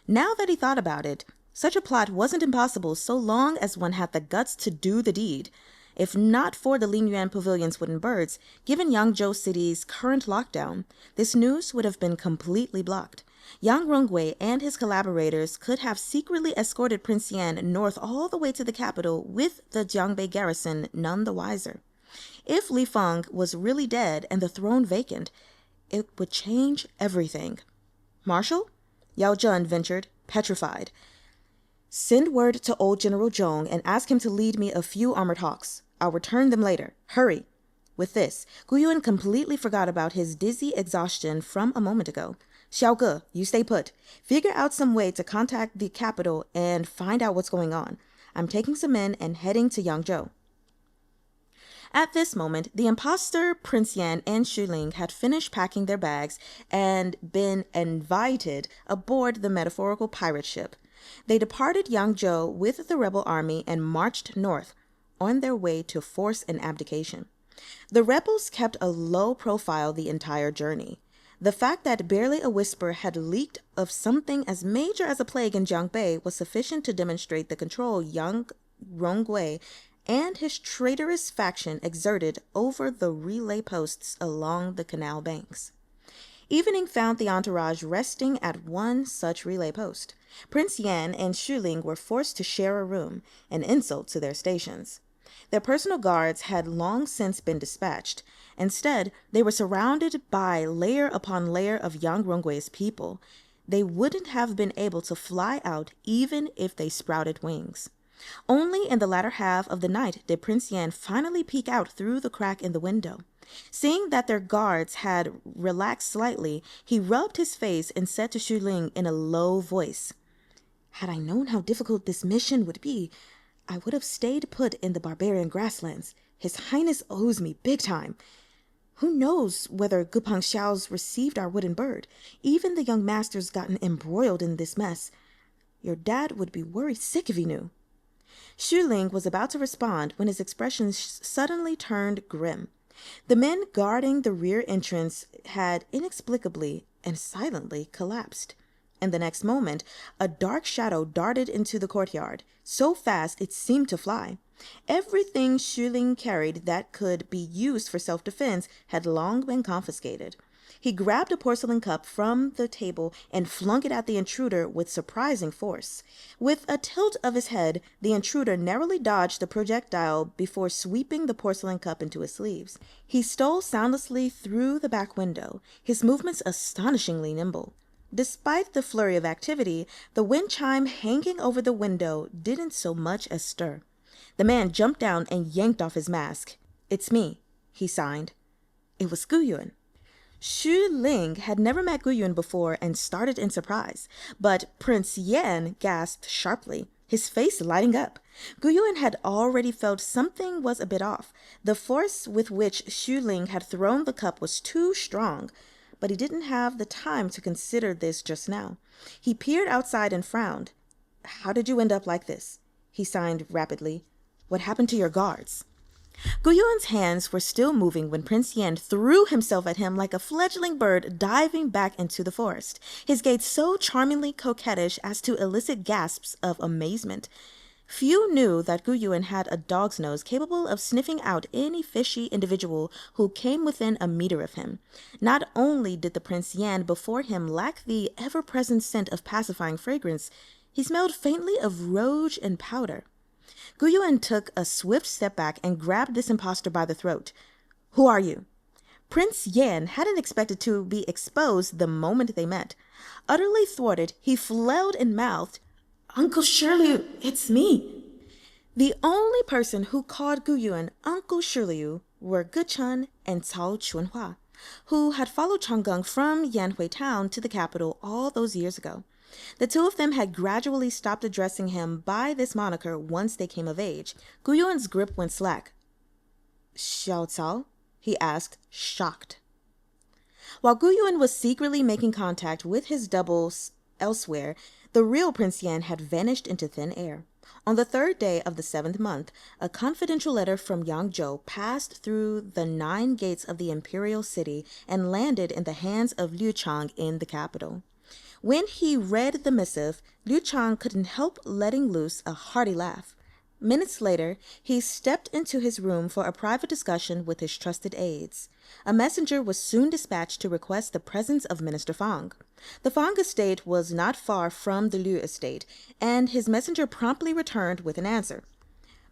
Now that he thought about it, such a plot wasn't impossible so long as one had the guts to do the deed. If not for the Lingyuan Pavilion's wooden birds, given Yangzhou City's current lockdown, this news would have been completely blocked. Yang Rongwei and his collaborators could have secretly escorted Prince Yan north all the way to the capital with the Jiangbei garrison none the wiser. If Li Feng was really dead and the throne vacant, it would change everything. "Marshal?" Yao Zhen ventured, petrified. "Send word to old General Zhong and ask him to lead me a few armored hawks. I'll return them later. Hurry." With this, Gu Yuan completely forgot about his dizzy exhaustion from a moment ago. "Xiao Ge, you stay put. Figure out some way to contact the capital and find out what's going on. I'm taking some men and heading to Yangzhou." At this moment, the imposter Prince Yan and Xu Ling had finished packing their bags and been invited aboard the metaphorical pirate ship. They departed Yangzhou with the rebel army and marched north, on their way to force an abdication. The rebels kept a low profile the entire journey. The fact that barely a whisper had leaked of something as major as a plague in Jiangbei was sufficient to demonstrate the control Yang Rongwei and his traitorous faction exerted over the relay posts along the canal banks. Evening found the entourage resting at one such relay post. Prince Yan and Xu Ling were forced to share a room, an insult to their stations. Their personal guards had long since been dispatched. Instead, they were surrounded by layer upon layer of Yang Rongwei's people. They wouldn't have been able to fly out even if they sprouted wings. Only in the latter half of the night did Prince Yan finally peek out through the crack in the window. Seeing that their guards had relaxed slightly, he rubbed his face and said to Xu Ling in a low voice, "Had I known how difficult this mission would be, I would have stayed put in the barbarian grasslands. His Highness owes me big time. Who knows whether Gupang Xiao's received our wooden bird? Even the young master's gotten embroiled in this mess. Your dad would be worried sick if he knew." Xu Ling was about to respond when his expression suddenly turned grim. The men guarding the rear entrance had inexplicably and silently collapsed. And the next moment, a dark shadow darted into the courtyard, so fast it seemed to fly. Everything Xu Ling carried that could be used for self-defense had long been confiscated. He grabbed a porcelain cup from the table and flung it at the intruder with surprising force. With a tilt of his head, the intruder narrowly dodged the projectile before sweeping the porcelain cup into his sleeves. He stole soundlessly through the back window, his movements astonishingly nimble. Despite the flurry of activity, the wind chime hanging over the window didn't so much as stir. The man jumped down and yanked off his mask. "It's me," he signed. It was Guyuan. Xu Ling had never met Guyuan before and started in surprise, but Prince Yan gasped sharply, his face lighting up. Guyuan had already felt something was a bit off. The force with which Xu Ling had thrown the cup was too strong, but he didn't have the time to consider this just now. He peered outside and frowned. "How did you end up like this?" he signed rapidly. "What happened to your guards?" Guyuan's hands were still moving when Prince Yan threw himself at him like a fledgling bird diving back into the forest, his gait so charmingly coquettish as to elicit gasps of amazement. Few knew that Guyuan had a dog's nose capable of sniffing out any fishy individual who came within a meter of him. Not only did the Prince Yan before him lack the ever-present scent of pacifying fragrance, he smelled faintly of rouge and powder. Guyuan took a swift step back and grabbed this impostor by the throat. "Who are you?" Prince Yan hadn't expected to be exposed the moment they met. Utterly thwarted, he flailed and mouthed, "Uncle Shirley, it's me." The only person who called Guyuan Uncle Shirley were Ge and Cao Chunhua, who had followed Chang'eng from Yanhui town to the capital all those years ago. The two of them had gradually stopped addressing him by this moniker once they came of age. Guyuan's grip went slack. "Xiao Cao?" he asked, shocked. While Guyuan was secretly making contact with his doubles elsewhere, the real Prince Yan had vanished into thin air. On the 3rd day of the 7th month, a confidential letter from Yangzhou passed through the 9 gates of the imperial city and landed in the hands of Liu Chang in the capital. When he read the missive, Liu Chang couldn't help letting loose a hearty laugh. Minutes later, he stepped into his room for a private discussion with his trusted aides. A messenger was soon dispatched to request the presence of Minister Fang. The Fang estate was not far from the Liu estate, and his messenger promptly returned with an answer.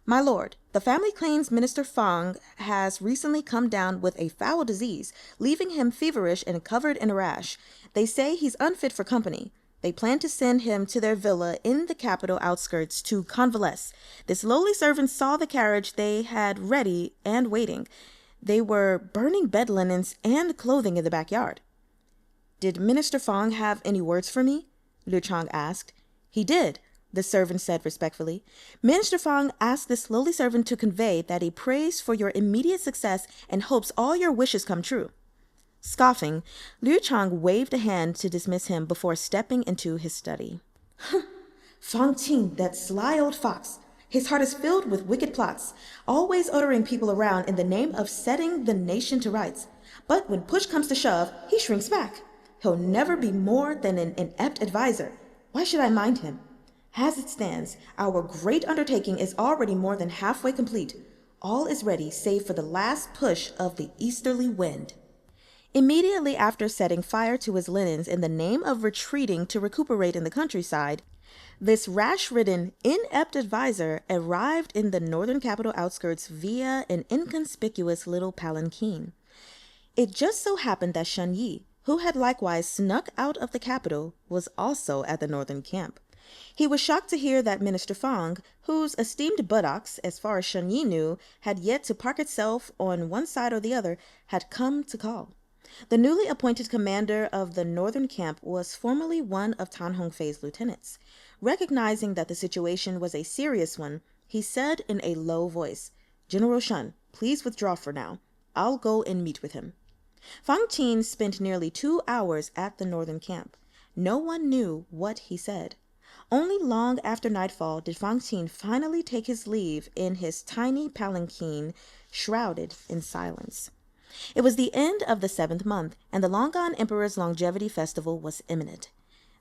"My lord, the family claims Minister Fang has recently come down with a foul disease, leaving him feverish and covered in a rash. They say he's unfit for company. They plan to send him to their villa in the capital outskirts to convalesce. This lowly servant saw the carriage they had ready and waiting. They were burning bed linens and clothing in the backyard." "Did Minister Fang have any words for me?" Liu Chang asked. "He did," the servant said respectfully. "Minister Fang asked this lowly servant to convey that he prays for your immediate success and hopes all your wishes come true." Scoffing, Liu Chang waved a hand to dismiss him before stepping into his study. "Fang Qing, that sly old fox. His heart is filled with wicked plots, always ordering people around in the name of setting the nation to rights. But when push comes to shove, he shrinks back. He'll never be more than an inept advisor. Why should I mind him? As it stands, our great undertaking is already more than halfway complete. All is ready save for the last push of the easterly wind." Immediately after setting fire to his linens in the name of retreating to recuperate in the countryside, this rash-ridden, inept advisor arrived in the northern capital outskirts via an inconspicuous little palanquin. It just so happened that Shen Yi, who had likewise snuck out of the capital, was also at the northern camp. He was shocked to hear that Minister Fang, whose esteemed buttocks, as far as Shen Yi knew, had yet to park itself on one side or the other, had come to call. The newly appointed commander of the northern camp was formerly one of Tan Hongfei's lieutenants. Recognizing that the situation was a serious one, he said in a low voice, "General Shen, please withdraw for now. I'll go and meet with him." Fang Qin spent nearly 2 hours at the northern camp. No one knew what he said. Only long after nightfall did Fang Qin finally take his leave in his tiny palanquin, shrouded in silence. It was the end of the 7th month, and the long-gone emperor's longevity festival was imminent.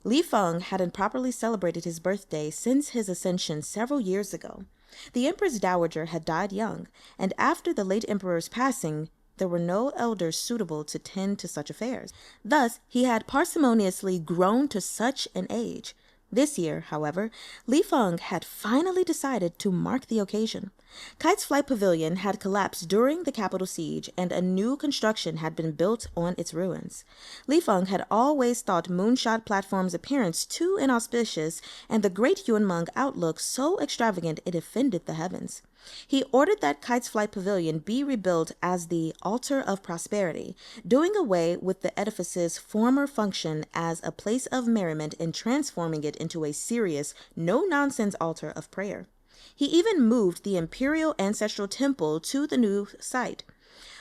Li Feng hadn't properly celebrated his birthday since his ascension several years ago. The empress dowager had died young, and after the late emperor's passing, there were no elders suitable to tend to such affairs. Thus, he had parsimoniously grown to such an age. This year, however, Li Feng had finally decided to mark the occasion. Kite's Flight Pavilion had collapsed during the capital siege, and a new construction had been built on its ruins. Li Feng had always thought Moonshot Platform's appearance too inauspicious, and the great Yunmeng outlook so extravagant it offended the heavens. He ordered that Kite's Flight Pavilion be rebuilt as the Altar of Prosperity, doing away with the edifice's former function as a place of merriment and transforming it into a serious, no-nonsense altar of prayer. He even moved the imperial ancestral temple to the new site.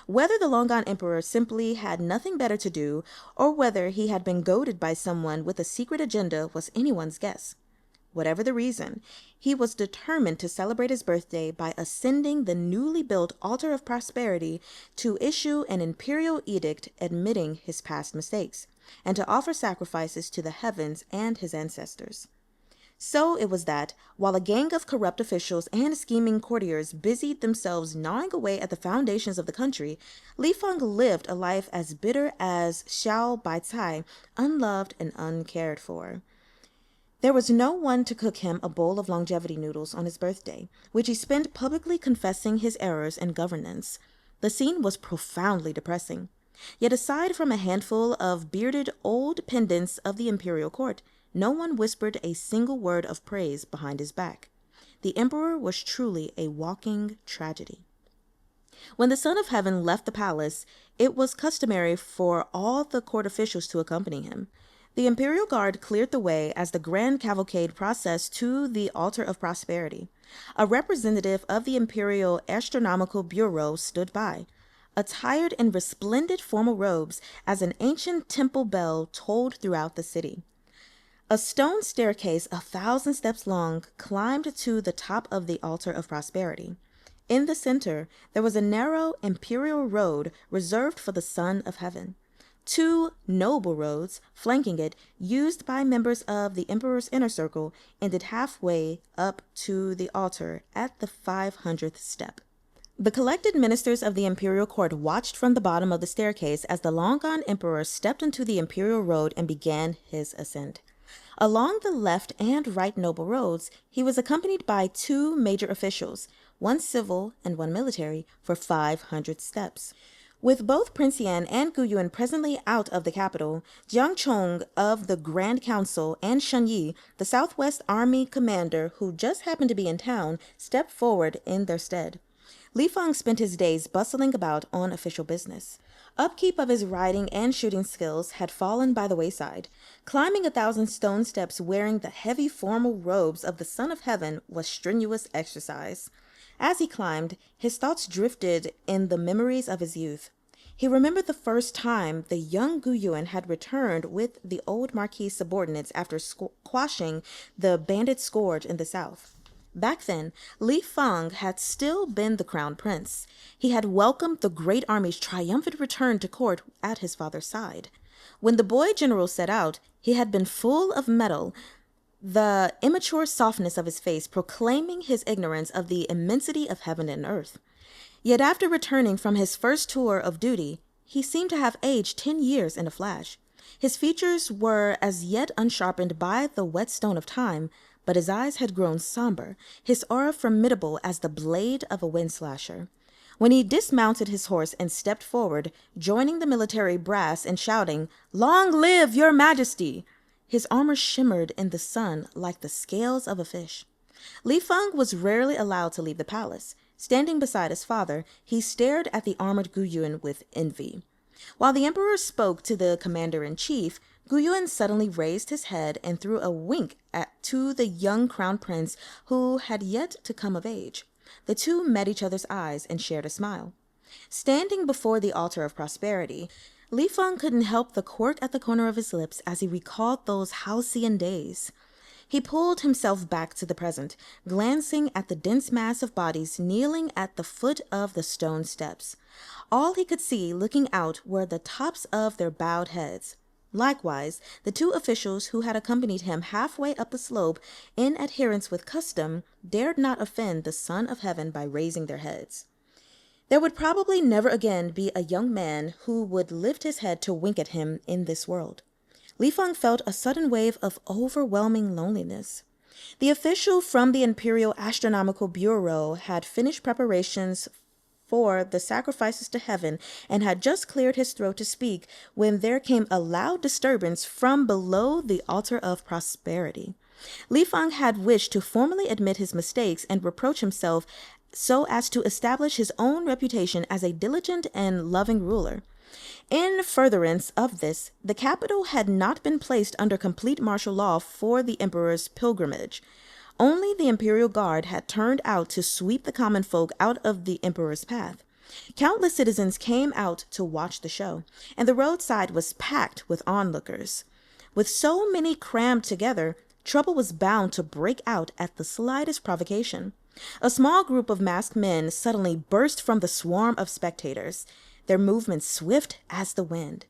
Whether the long-gone emperor simply had nothing better to do, or whether he had been goaded by someone with a secret agenda was anyone's guess. Whatever the reason, he was determined to celebrate his birthday by ascending the newly built Altar of Prosperity to issue an imperial edict admitting his past mistakes, and to offer sacrifices to the heavens and his ancestors. So it was that, while a gang of corrupt officials and scheming courtiers busied themselves gnawing away at the foundations of the country, Li Feng lived a life as bitter as Xiao Baicai, unloved and uncared for. There was no one to cook him a bowl of longevity noodles on his birthday, which he spent publicly confessing his errors in governance. The scene was profoundly depressing. Yet aside from a handful of bearded old pendants of the imperial court, no one whispered a single word of praise behind his back. The emperor was truly a walking tragedy. When the Son of Heaven left the palace, it was customary for all the court officials to accompany him. The imperial guard cleared the way as the grand cavalcade processed to the Altar of Prosperity. A representative of the Imperial Astronomical Bureau stood by, attired in resplendent formal robes as an ancient temple bell tolled throughout the city. A stone staircase 1,000 steps long climbed to the top of the Altar of Prosperity. In the center, there was a narrow imperial road reserved for the Son of Heaven. 2 noble roads flanking it, used by members of the emperor's inner circle, ended halfway up to the altar at the 500th step. The collected ministers of the imperial court watched from the bottom of the staircase as the long-gone emperor stepped into the imperial road and began his ascent. Along the left and right noble roads, he was accompanied by 2 major officials, one civil and one military, for 500 steps. With both Prince Yan and Gu Yuan presently out of the capital, Jiang Chong of the Grand Council and Shen Yi, the Southwest Army commander who just happened to be in town, stepped forward in their stead. Li Feng spent his days bustling about on official business. Upkeep of his riding and shooting skills had fallen by the wayside. Climbing 1,000 stone steps wearing the heavy formal robes of the Son of Heaven was strenuous exercise. As he climbed, his thoughts drifted in the memories of his youth. He remembered the first time the young Gu Yuan had returned with the old Marquis' subordinates after quashing the bandit scourge in the south. Back then, Li Feng had still been the crown prince. He had welcomed the great army's triumphant return to court at his father's side. When the boy general set out, he had been full of mettle, the immature softness of his face proclaiming his ignorance of the immensity of heaven and earth. Yet after returning from his first tour of duty, he seemed to have aged 10 years in a flash. His features were as yet unsharpened by the whetstone of time, but his eyes had grown somber, his aura formidable as the blade of a wind-slasher. When he dismounted his horse and stepped forward, joining the military brass in shouting, "Long live your majesty!" his armor shimmered in the sun like the scales of a fish. Li Feng was rarely allowed to leave the palace. Standing beside his father, he stared at the armored Gu Yuan with envy. While the emperor spoke to the commander-in-chief, Gu Yuan suddenly raised his head and threw a wink to the young crown prince who had yet to come of age. The two met each other's eyes and shared a smile. Standing before the Altar of Prosperity, Li Feng couldn't help the quirk at the corner of his lips as he recalled those halcyon days. He pulled himself back to the present, glancing at the dense mass of bodies kneeling at the foot of the stone steps. All he could see looking out were the tops of their bowed heads. Likewise, the 2 officials who had accompanied him halfway up the slope in adherence with custom dared not offend the Son of Heaven by raising their heads. There would probably never again be a young man who would lift his head to wink at him in this world. Li Feng felt a sudden wave of overwhelming loneliness. The official from the Imperial Astronomical Bureau had finished preparations for the sacrifices to heaven and had just cleared his throat to speak when there came a loud disturbance from below the altar of prosperity. Li Feng had wished to formally admit his mistakes and reproach himself so as to establish his own reputation as a diligent and loving ruler. In furtherance of this, the capital had not been placed under complete martial law for the emperor's pilgrimage. Only the imperial guard had turned out to sweep the common folk out of the emperor's path. Countless citizens came out to watch the show, and the roadside was packed with onlookers. With so many crammed together, trouble was bound to break out at the slightest provocation. A small group of masked men suddenly burst from the swarm of spectators, their movements swift as the wind.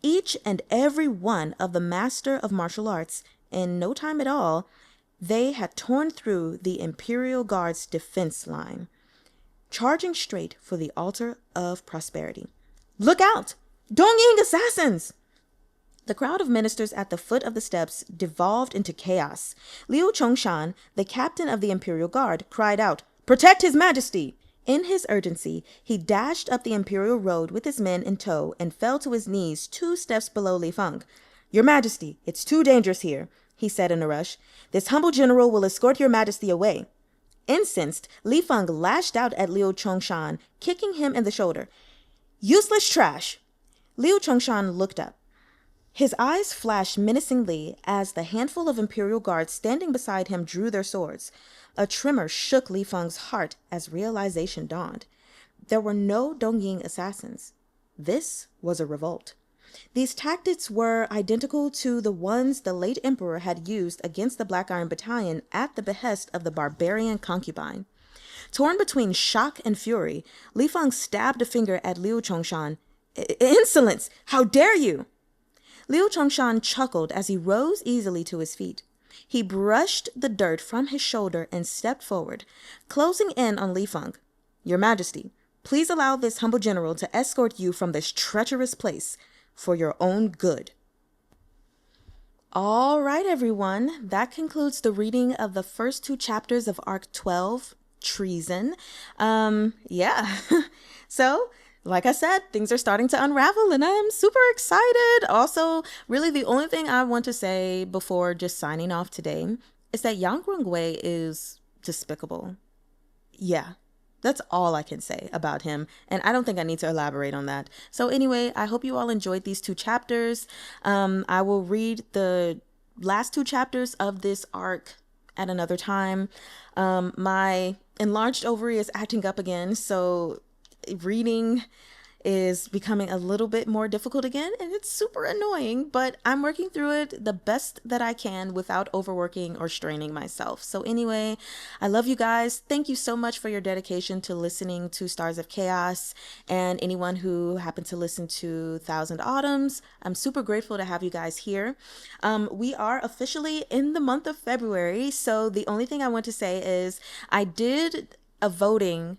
Each and every one of the master of martial arts, in no time at all, they had torn through the Imperial Guard's defense line, charging straight for the altar of prosperity. "Look out! Dongying assassins!" The crowd of ministers at the foot of the steps devolved into chaos. Liu Chongshan, the captain of the Imperial Guard, cried out, "Protect His Majesty!" In his urgency, he dashed up the Imperial Road with his men in tow and fell to his knees 2 steps below Li Feng. "Your Majesty, it's too dangerous here," he said in a rush. "This humble general will escort your Majesty away." Incensed, Li Feng lashed out at Liu Chongshan, kicking him in the shoulder. "Useless trash!" Liu Chongshan looked up. His eyes flashed menacingly as the handful of Imperial guards standing beside him drew their swords. A tremor shook Li Feng's heart as realization dawned. There were no Dongying assassins. This was a revolt. These tactics were identical to the ones the late emperor had used against the Black Iron Battalion at the behest of the barbarian concubine. Torn between shock and fury, Li Feng stabbed a finger at Liu Chongshan. "Insolence! How dare you!" Liu Chongshan chuckled as he rose easily to his feet. He brushed the dirt from his shoulder and stepped forward, closing in on Li Feng. "Your Majesty, please allow this humble general to escort you from this treacherous place for your own good." All right, everyone. That concludes the reading of the first 2 chapters of Arc 12, Treason. Yeah. So, like I said, things are starting to unravel and I am super excited. Also, really the only thing I want to say before just signing off today is that Yang Rongwei is despicable. Yeah, that's all I can say about him. And I don't think I need to elaborate on that. So anyway, I hope you all enjoyed these 2 chapters. I will read the last 2 chapters of this arc at another time. My enlarged ovary is acting up again, so reading is becoming a little bit more difficult again, and it's super annoying, but I'm working through it the best that I can without overworking or straining myself. So anyway, I love you guys. Thank you so much for your dedication to listening to Stars of Chaos, and anyone who happened to listen to Thousand Autumns. I'm super grateful to have you guys here. We are officially in the month of February, so the only thing I want to say is I did a voting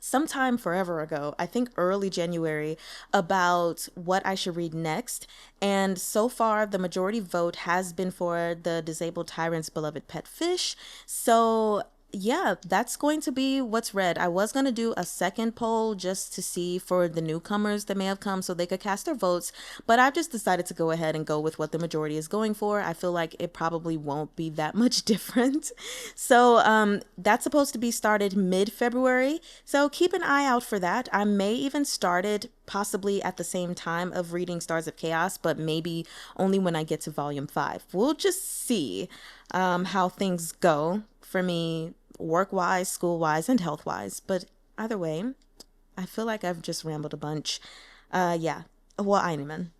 sometime forever ago, I think early January, about what I should read next. And so far, the majority vote has been for The Disabled Tyrant's Beloved Pet Fish. So yeah, that's going to be what's read. I was going to do a second poll just to see for the newcomers that may have come so they could cast their votes, but I've just decided to go ahead and go with what the majority is going for. I feel like it probably won't be that much different. So that's supposed to be started mid-February, so keep an eye out for that. I may even start it possibly at the same time of reading Stars of Chaos, but maybe only when I get to volume 5. We'll just see how things go for me, work-wise, school-wise, and health-wise. But either way, I feel like I've just rambled a bunch. Yeah. Well, Eineman.